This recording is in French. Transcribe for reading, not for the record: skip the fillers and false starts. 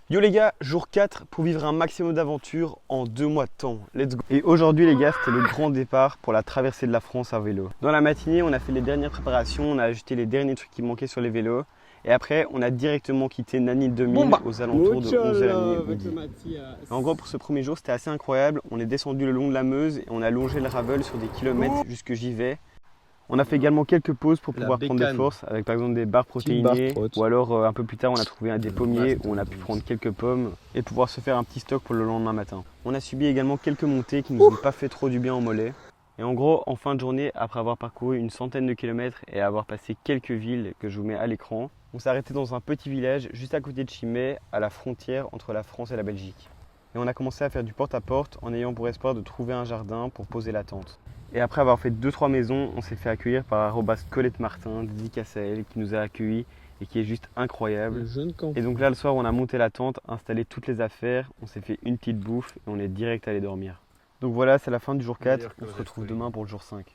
Yo les gars, jour 4 pour vivre un maximum d'aventures en 2 mois de temps. Let's go. Et aujourd'hui les gars, c'était le grand départ pour la traversée de la France à vélo. Dans la matinée, on a fait les dernières préparations, on a ajouté les derniers trucs qui manquaient sur les vélos. Et après, on a directement quitté Nani 2000 aux alentours de 11h30 midi. En gros, pour ce premier jour, c'était assez incroyable. On est descendu le long de la Meuse et on a longé le Ravel sur des kilomètres jusque Givet. On a fait également quelques pauses pour pouvoir prendre des forces avec par exemple des barres protéinées ou alors un peu plus tard on a trouvé des pommiers où on a pu prendre quelques pommes et pouvoir se faire un petit stock pour le lendemain matin. On a subi également quelques montées qui nous ont pas fait trop du bien au mollet. Et en gros, en fin de journée, après avoir parcouru une centaine de kilomètres et avoir passé quelques villes que je vous mets à l'écran, on s'est arrêté dans un petit village juste à côté de Chimay, à la frontière entre la France et la Belgique. Et on a commencé à faire du porte-à-porte en ayant pour espoir de trouver un jardin pour poser la tente. Et après avoir fait 2-3 maisons, on s'est fait accueillir par Colette Martin, dédicace à elle, qui nous a accueillis et qui est juste incroyable. Et donc là, le soir, on a monté la tente, installé toutes les affaires, on s'est fait une petite bouffe et on est direct allé dormir. Donc voilà, c'est la fin du jour 4, on se retrouve demain pour le jour 5.